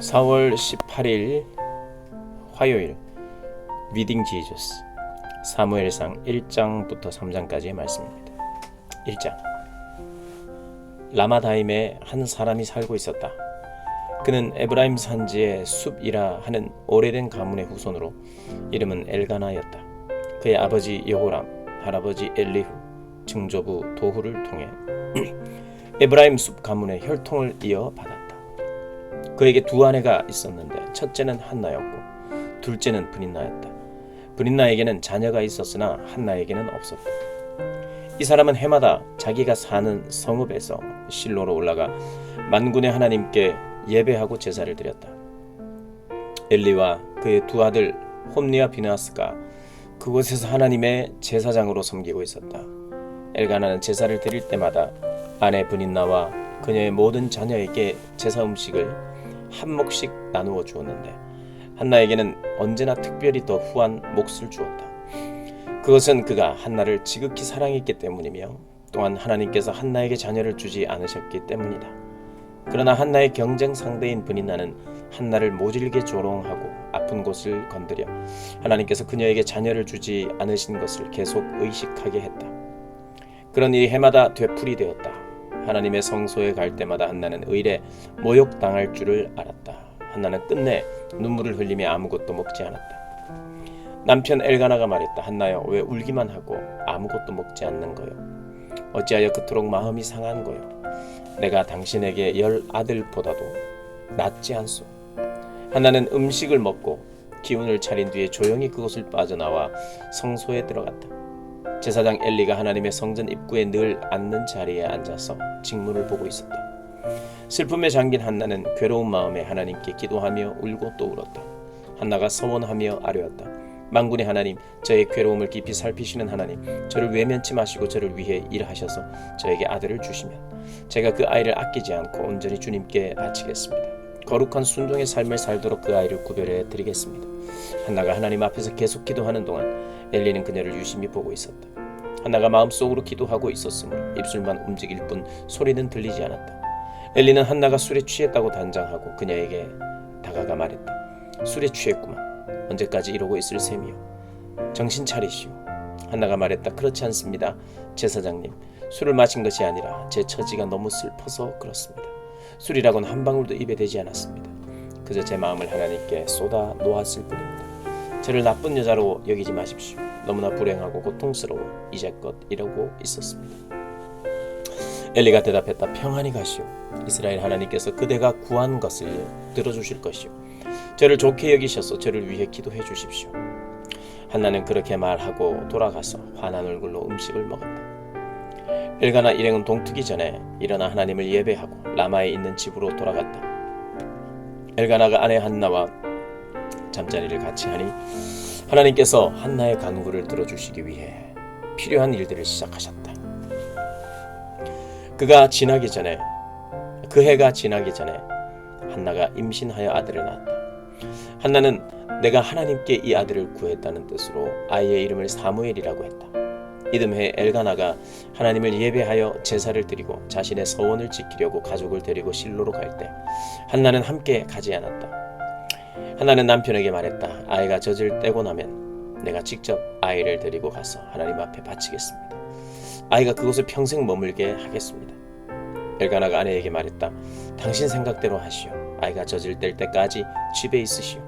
4월 18일 화요일 리딩 지저스 사무엘상 1장부터 3장까지의 말씀입니다. 1장. 라마다임에 한 사람이 살고 있었다. 그는 에브라임 산지의 숲이라 하는 오래된 가문의 후손으로 이름은 엘가나였다. 그의 아버지 여호람, 할아버지 엘리후, 증조부 도후를 통해 에브라임 숲 가문의 혈통을 이어받았다. 그에게 두 아내가 있었는데 첫째는 한나였고 둘째는 브닌나였다. 브닌나에게는 자녀가 있었으나 한나에게는 없었다. 이 사람은 해마다 자기가 사는 성읍에서 실로로 올라가 만군의 하나님께 예배하고 제사를 드렸다. 엘리와 그의 두 아들 홈니와 비느하스가 그곳에서 하나님의 제사장으로 섬기고 있었다. 엘가나는 제사를 드릴 때마다 아내 브닌나와 그녀의 모든 자녀에게 제사 음식을 한 몫씩 나누어 주었는데 한나에게는 언제나 특별히 더 후한 몫을 주었다. 그것은 그가 한나를 지극히 사랑했기 때문이며 또한 하나님께서 한나에게 자녀를 주지 않으셨기 때문이다. 그러나 한나의 경쟁 상대인 브닌나는 한나를 모질게 조롱하고 아픈 곳을 건드려 하나님께서 그녀에게 자녀를 주지 않으신 것을 계속 의식하게 했다. 그런 일이 해마다 되풀이되었다. 하나님의 성소에 갈 때마다 한나는 의례 모욕당할 줄을 알았다. 한나는 끝내 눈물을 흘리며 아무것도 먹지 않았다. 남편 엘가나가 말했다. 한나여, 왜 울기만 하고 아무것도 먹지 않는 거요? 어찌하여 그토록 마음이 상한 거요? 내가 당신에게 10 아들보다도 낫지 않소? 한나는 음식을 먹고 기운을 차린 뒤에 조용히 그곳을 빠져나와 성소에 들어갔다. 제사장 엘리가 하나님의 성전 입구에 늘 앉는 자리에 앉아서 직문을 보고 있었다. 슬픔에 잠긴 한나는 괴로운 마음에 하나님께 기도하며 울고 또 울었다. 한나가 서원하며 아뢰었다. 만군의 하나님, 저의 괴로움을 깊이 살피시는 하나님, 저를 외면치 마시고 저를 위해 일하셔서 저에게 아들을 주시면 제가 그 아이를 아끼지 않고 온전히 주님께 바치겠습니다. 거룩한 순종의 삶을 살도록 그 아이를 구별해 드리겠습니다. 한나가 하나님 앞에서 계속 기도하는 동안 엘리는 그녀를 유심히 보고 있었다. 한나가 마음속으로 기도하고 있었으므로 입술만 움직일 뿐 소리는 들리지 않았다. 엘리는 한나가 술에 취했다고 단정하고 그녀에게 다가가 말했다. 술에 취했구만. 언제까지 이러고 있을 셈이요? 정신 차리시오. 한나가 말했다. 그렇지 않습니다. 제사장님, 술을 마신 것이 아니라 제 처지가 너무 슬퍼서 그렇습니다. 술이라고는 한 방울도 입에 대지 않았습니다. 그저 제 마음을 하나님께 쏟아 놓았을 뿐입니다. 저를 나쁜 여자로 여기지 마십시오. 너무나 불행하고 고통스러워 이제껏 이러고 있었습니다. 엘리가 대답했다. 평안히 가시오. 이스라엘 하나님께서 그대가 구한 것을 들어주실 것이오. 저를 좋게 여기셔서 저를 위해 기도해 주십시오. 한나는 그렇게 말하고 돌아가서 환한 얼굴로 음식을 먹었다. 엘가나 일행은 동트기 전에 일어나 하나님을 예배하고 라마에 있는 집으로 돌아갔다. 엘가나가 아내 한나와 잠자리를 같이 하니 하나님께서 한나의 간구를 들어주시기 위해 필요한 일들을 시작하셨다. 그 해가 지나기 전에 한나가 임신하여 아들을 낳았다. 한나는 내가 하나님께 이 아들을 구했다는 뜻으로 아이의 이름을 사무엘이라고 했다. 이듬해 엘가나가 하나님을 예배하여 제사를 드리고 자신의 서원을 지키려고 가족을 데리고 실로로 갈 때 한나는 함께 가지 않았다. 한나는 남편에게 말했다. 아이가 젖을 떼고 나면 내가 직접 아이를 데리고 가서 하나님 앞에 바치겠습니다. 아이가 그곳에 평생 머물게 하겠습니다. 엘가나가 아내에게 말했다. 당신 생각대로 하시오. 아이가 젖을 뗄 때까지 집에 있으시오.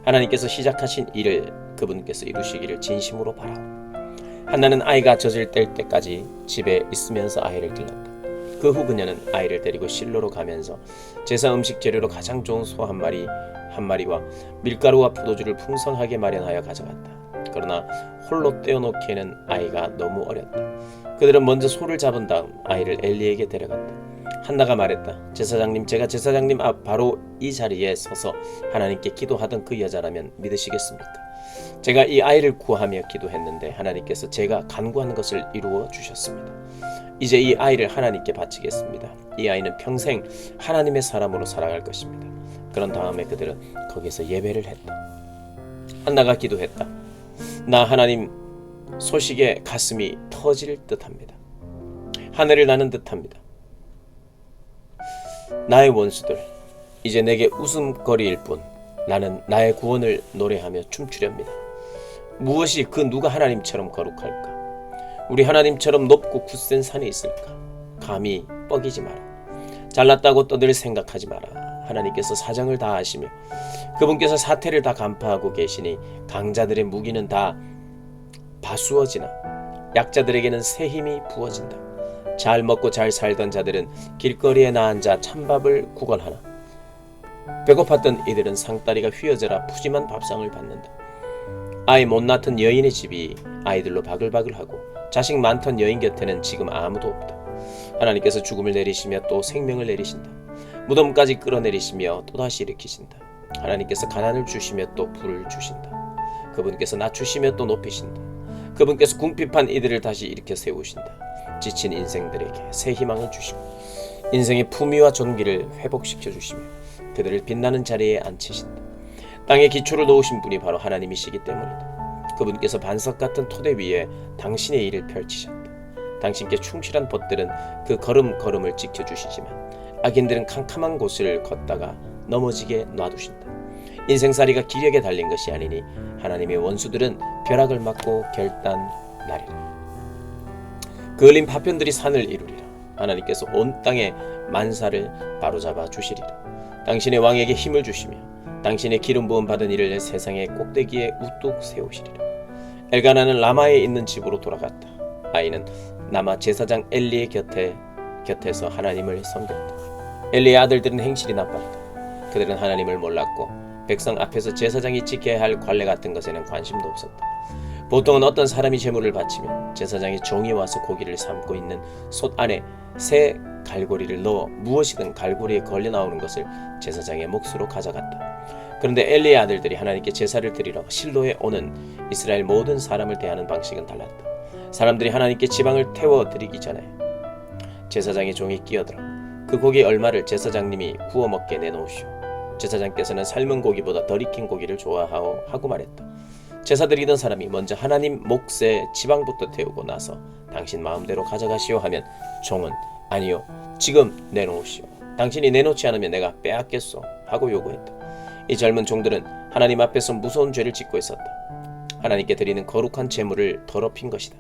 하나님께서 시작하신 일을 그분께서 이루시기를 진심으로 바라오. 한나는 아이가 젖을 뗄 때까지 집에 있으면서 아이를 길렀다. 그 후 그녀는 아이를 데리고 실로로 가면서 제사 음식 재료로 가장 좋은 소 한 마리와 밀가루와 포도주를 풍성하게 마련하여 가져갔다. 그러나 홀로 떼어놓기에는 아이가 너무 어렸다. 그들은 먼저 소를 잡은 다음 아이를 엘리에게 데려갔다. 한나가 말했다. 제사장님, 제가 제사장님 앞 바로 이 자리에 서서 하나님께 기도하던 그 여자라면 믿으시겠습니까? 제가 이 아이를 구하며 기도했는데 하나님께서 제가 간구한 것을 이루어 주셨습니다. 이제 이 아이를 하나님께 바치겠습니다. 이 아이는 평생 하나님의 사람으로 살아갈 것입니다. 그런 다음에 그들은 거기서 예배를 했다. 한나가 기도했다. 나 하나님, 소식에 가슴이 터질 듯합니다. 하늘을 나는 듯합니다. 나의 원수들, 이제 내게 웃음거리일 뿐 나는 나의 구원을 노래하며 춤추렵니다. 무엇이 그 누가 하나님처럼 거룩할까? 우리 하나님처럼 높고 굳센 산이 있을까? 감히 뻐기지 마라. 잘났다고 떠들 생각하지 마라. 하나님께서 사정을 다 아시며 그분께서 사태를 다 간파하고 계시니 강자들의 무기는 다 바수어지나 약자들에게는 새 힘이 부어진다. 잘 먹고 잘 살던 자들은 길거리에 나앉아 찬밥을 구걸하나 배고팠던 이들은 상다리가 휘어져라 푸짐한 밥상을 받는다. 아이 못 낳던 여인의 집이 아이들로 바글바글하고 자식 많던 여인 곁에는 지금 아무도 없다. 하나님께서 죽음을 내리시며 또 생명을 내리신다. 무덤까지 끌어내리시며 또다시 일으키신다. 하나님께서 가난을 주시며 또 부를 주신다. 그분께서 낮추시며 또 높이신다. 그분께서 궁핍한 이들을 다시 일으켜 세우신다. 지친 인생들에게 새 희망을 주시고 인생의 품위와 존귀를 회복시켜 주시며 그들을 빛나는 자리에 앉히신다. 땅에 기초를 놓으신 분이 바로 하나님이시기 때문이다. 그분께서 반석 같은 토대 위에 당신의 일을 펼치셨다. 당신께 충실한 벗들은 그 걸음걸음을 지켜주시지만 악인들은 캄캄한 곳을 걷다가 넘어지게 놔두신다. 인생살이가 기력에 달린 것이 아니니 하나님의 원수들은 벼락을 맞고 결단나리라. 그을린 파편들이 산을 이루리라. 하나님께서 온 땅의 만사를 바로잡아 주시리라. 당신의 왕에게 힘을 주시며 당신의 기름 부음 받은 이를 세상의 꼭대기에 우뚝 세우시리라. 엘가나는 라마에 있는 집으로 돌아갔다. 아이는 남아 제사장 엘리의 곁에서 하나님을 섬겼다. 엘리의 아들들은 행실이 나빴다. 그들은 하나님을 몰랐고 백성 앞에서 제사장이 지켜야 할 관례 같은 것에는 관심도 없었다. 보통은 어떤 사람이 제물을 바치면 제사장의 종이 와서 고기를 삶고 있는 솥 안에 새 갈고리를 넣어 무엇이든 갈고리에 걸려 나오는 것을 제사장의 몫으로 가져갔다. 그런데 엘리의 아들들이 하나님께 제사를 드리러 실로에 오는 이스라엘 모든 사람을 대하는 방식은 달랐다. 사람들이 하나님께 지방을 태워 드리기 전에 제사장의 종이 끼어들어 그 고기 얼마를 제사장님이 구워 먹게 내놓으시오. 제사장께서는 삶은 고기보다 덜 익힌 고기를 좋아하고 말했다. 제사 드리던 사람이 먼저 하나님 몫에 지방부터 태우고 나서 당신 마음대로 가져가시오 하면 종은 아니요 지금 내놓으시오. 당신이 내놓지 않으면 내가 빼앗겠소 하고 요구했다. 이 젊은 종들은 하나님 앞에서 무서운 죄를 짓고 있었다. 하나님께 드리는 거룩한 제물을 더럽힌 것이다.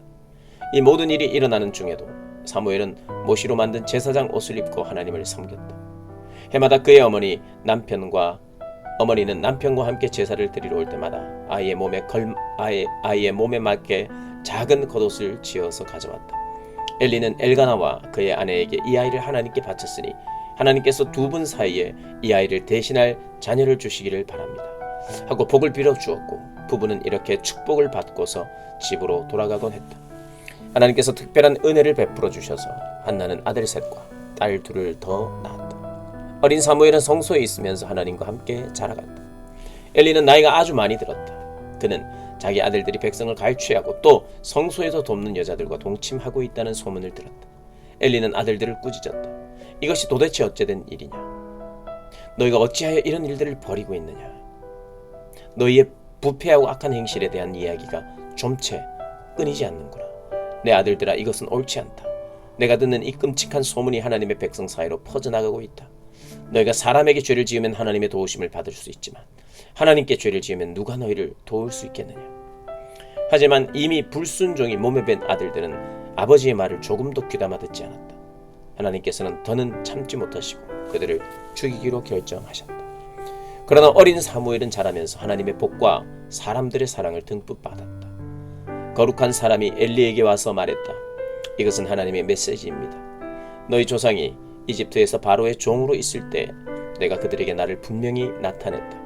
이 모든 일이 일어나는 중에도 사무엘은 모시로 만든 제사장 옷을 입고 하나님을 섬겼다. 해마다 그의 어머니는 남편과 함께 제사를 드리러 올 때마다 아이의 몸에 맞게 작은 겉옷을 지어서 가져왔다. 엘리는 엘가나와 그의 아내에게 이 아이를 하나님께 바쳤으니 하나님께서 두 분 사이에 이 아이를 대신할 자녀를 주시기를 바랍니다 하고 복을 빌어 주었고 부부는 이렇게 축복을 받고서 집으로 돌아가곤 했다. 하나님께서 특별한 은혜를 베풀어 주셔서 한나는 아들 셋과 딸 둘을 더 낳았다. 어린 사무엘은 성소에 있으면서 하나님과 함께 자라갔다. 엘리는 나이가 아주 많이 들었다. 그는 자기 아들들이 백성을 갈취하고 또 성소에서 돕는 여자들과 동침하고 있다는 소문을 들었다. 엘리는 아들들을 꾸짖었다. 이것이 도대체 어찌된 일이냐? 너희가 어찌하여 이런 일들을 벌이고 있느냐? 너희의 부패하고 악한 행실에 대한 이야기가 좀채 끊이지 않는구나. 내 아들들아, 이것은 옳지 않다. 내가 듣는 이 끔찍한 소문이 하나님의 백성 사이로 퍼져나가고 있다. 너희가 사람에게 죄를 지으면 하나님의 도우심을 받을 수 있지만 하나님께 죄를 지으면 누가 너희를 도울 수 있겠느냐? 하지만 이미 불순종이 몸에 밴 아들들은 아버지의 말을 조금도 귀담아 듣지 않았다. 하나님께서는 더는 참지 못하시고 그들을 죽이기로 결정하셨다. 그러나 어린 사무엘은 자라면서 하나님의 복과 사람들의 사랑을 듬뿍 받았다. 거룩한 사람이 엘리에게 와서 말했다. 이것은 하나님의 메시지입니다. 너희 조상이 이집트에서 바로의 종으로 있을 때 내가 그들에게 나를 분명히 나타냈다.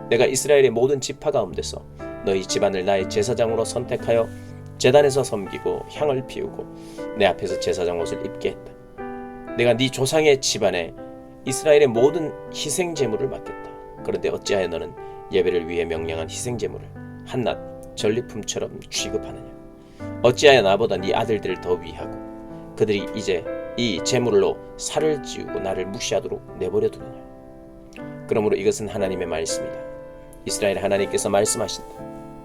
내가 이스라엘의 모든 지파 가운데서 너희 집안을 나의 제사장으로 선택하여 제단에서 섬기고 향을 피우고 내 앞에서 제사장 옷을 입게 했다. 내가 네 조상의 집안에 이스라엘의 모든 희생 제물을 맡겼다. 그런데 어찌하여 너는 예배를 위해 명령한 희생 제물을 한낱 전리품처럼 취급하느냐? 어찌하여 나보다 네 아들들을 더 위하고 그들이 이제 이 제물로 살을 찌우고 나를 무시하도록 내버려 두느냐? 그러므로 이것은 하나님의 말씀이다. 이스라엘 하나님께서 말씀하신다.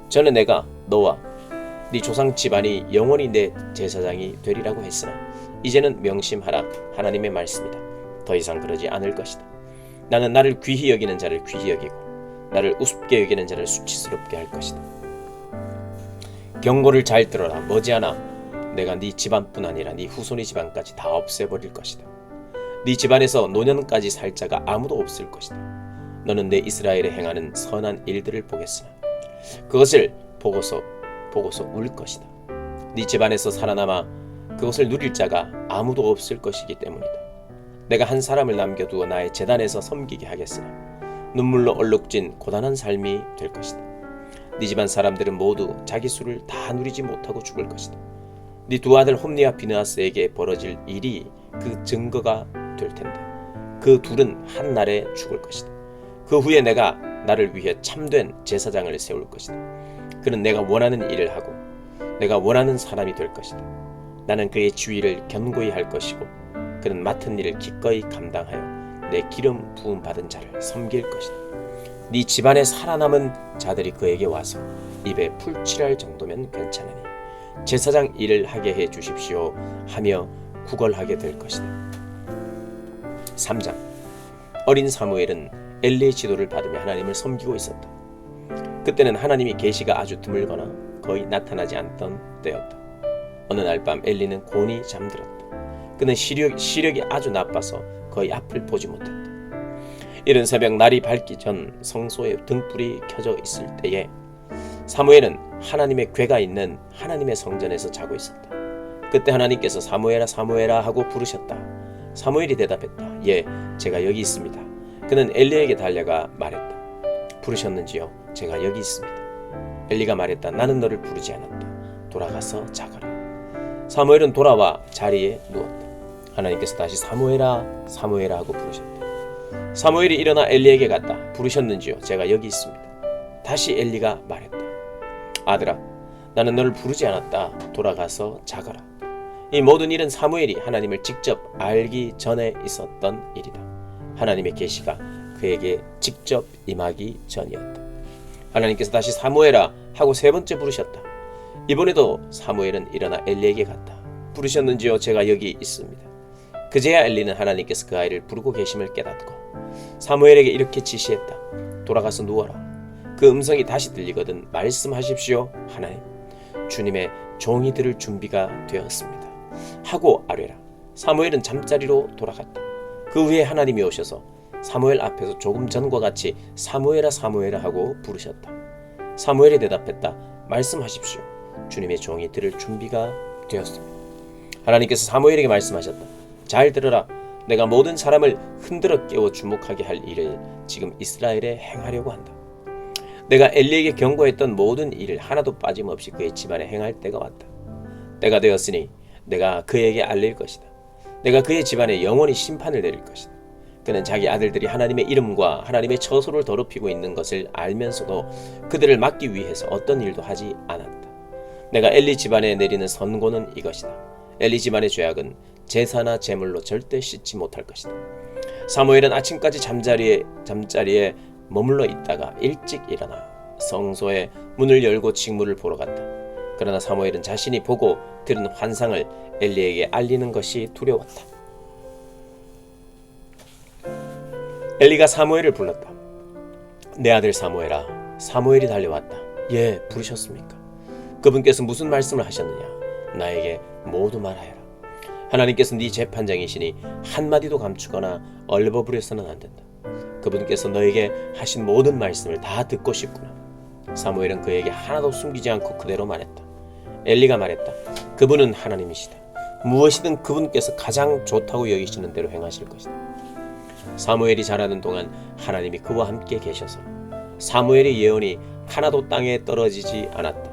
저는 내가 너와 네 조상 집안이 영원히 내 제사장이 되리라고 했으나 이제는 명심하라. 하나님의 말씀이다. 더 이상 그러지 않을 것이다. 나는 나를 귀히 여기는 자를 귀히 여기고 나를 우습게 여기는 자를 수치스럽게 할 것이다. 경고를 잘 들어라. 머지않아 내가 네 집안뿐 아니라 네 후손의 집안까지 다 없애버릴 것이다. 네 집안에서 노년까지 살 자가 아무도 없을 것이다. 너는 내 이스라엘에 행하는 선한 일들을 보겠으나 그것을 보고서 울 것이다. 네 집안에서 살아남아 그것을 누릴 자가 아무도 없을 것이기 때문이다. 내가 한 사람을 남겨두어 나의 제단에서 섬기게 하겠으나 눈물로 얼룩진 고단한 삶이 될 것이다. 네 집안 사람들은 모두 자기 수를 다 누리지 못하고 죽을 것이다. 네 두 아들 홈니와 비느하스에게 벌어질 일이 그 증거가 될 텐데 그 둘은 한 날에 죽을 것이다. 그 후에 내가 나를 위해 참된 제사장을 세울 것이다. 그는 내가 원하는 일을 하고 내가 원하는 사람이 될 것이다. 나는 그의 지위를 견고히 할 것이고 그는 맡은 일을 기꺼이 감당하여 내 기름 부음 받은 자를 섬길 것이다. 네 집안에 살아남은 자들이 그에게 와서 입에 풀칠할 정도면 괜찮으니 제사장 일을 하게 해 주십시오 하며 구걸하게 될 것이다. 3장. 어린 사무엘은 엘리의 지도를 받으며 하나님을 섬기고 있었다. 그때는 하나님이 계시가 아주 드물거나 거의 나타나지 않던 때였다. 어느 날 밤 엘리는 곤히 잠들었다. 그는 시력이 아주 나빠서 거의 앞을 보지 못했다. 이른 새벽 날이 밝기 전 성소에 등불이 켜져 있을 때에 사무엘은 하나님의 궤가 있는 하나님의 성전에서 자고 있었다. 그때 하나님께서 사무엘아 사무엘아 하고 부르셨다. 사무엘이 대답했다. 예, 제가 여기 있습니다. 그는 엘리에게 달려가 말했다. 부르셨는지요? 제가 여기 있습니다. 엘리가 말했다. 나는 너를 부르지 않았다. 돌아가서 자거라. 사무엘은 돌아와 자리에 누웠다. 하나님께서 다시 사무엘아 사무엘아 하고 부르셨다. 사무엘이 일어나 엘리에게 갔다. 부르셨는지요? 제가 여기 있습니다. 다시 엘리가 말했다. 아들아, 나는 너를 부르지 않았다. 돌아가서 자거라. 이 모든 일은 사무엘이 하나님을 직접 알기 전에 있었던 일이다. 하나님의 계시가 그에게 직접 임하기 전이었다. 하나님께서 다시 사무엘아 하고 세 번째 부르셨다. 이번에도 사무엘은 일어나 엘리에게 갔다. 부르셨는지요? 제가 여기 있습니다. 그제야 엘리는 하나님께서 그 아이를 부르고 계심을 깨닫고 사무엘에게 이렇게 지시했다. 돌아가서 누워라. 그 음성이 다시 들리거든 말씀하십시오. 하나님, 주님의 종이 들을 준비가 되었습니다 하고 아뢰라. 사무엘은 잠자리로 돌아갔다. 그 후에 하나님이 오셔서 사무엘 앞에서 조금 전과 같이 사무엘아 사무엘아 하고 부르셨다. 사무엘이 대답했다. 말씀하십시오. 주님의 종이 들을 준비가 되었습니다. 하나님께서 사무엘에게 말씀하셨다. 잘 들어라. 내가 모든 사람을 흔들어 깨워 주목하게 할 일을 지금 이스라엘에 행하려고 한다. 내가 엘리에게 경고했던 모든 일을 하나도 빠짐없이 그의 집안에 행할 때가 왔다. 때가 되었으니 내가 그에게 알릴 것이다. 내가 그의 집안에 영원히 심판을 내릴 것이다. 그는 자기 아들들이 하나님의 이름과 하나님의 처소를 더럽히고 있는 것을 알면서도 그들을 막기 위해서 어떤 일도 하지 않았다. 내가 엘리 집안에 내리는 선고는 이것이다. 엘리 집안의 죄악은 제사나 제물로 절대 씻지 못할 것이다. 사무엘은 아침까지 잠자리에 머물러 있다가 일찍 일어나 성소의 문을 열고 직무를 보러 갔다. 그러나 사무엘은 자신이 보고 들은 환상을 엘리에게 알리는 것이 두려웠다. 엘리가 사무엘을 불렀다. 내 아들 사무엘아. 사무엘이 달려왔다. 예, 부르셨습니까? 그분께서 무슨 말씀을 하셨느냐? 나에게 모두 말하여라. 하나님께서 네 재판장이시니 한마디도 감추거나 얼버무려서는 안 된다. 그분께서 너에게 하신 모든 말씀을 다 듣고 싶구나. 사무엘은 그에게 하나도 숨기지 않고 그대로 말했다. 엘리가 말했다. 그분은 하나님이시다. 무엇이든 그분께서 가장 좋다고 여기시는 대로 행하실 것이다. 사무엘이 자라는 동안 하나님이 그와 함께 계셔서 사무엘의 예언이 하나도 땅에 떨어지지 않았다.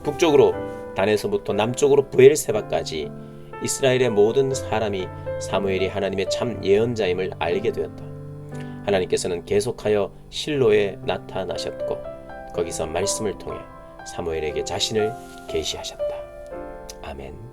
북쪽으로 단에서부터 남쪽으로 브엘세바까지 이스라엘의 모든 사람이 사무엘이 하나님의 참 예언자임을 알게 되었다. 하나님께서는 계속하여 실로에 나타나셨고 거기서 말씀을 통해 사무엘에게 자신을 계시하셨다. 아멘.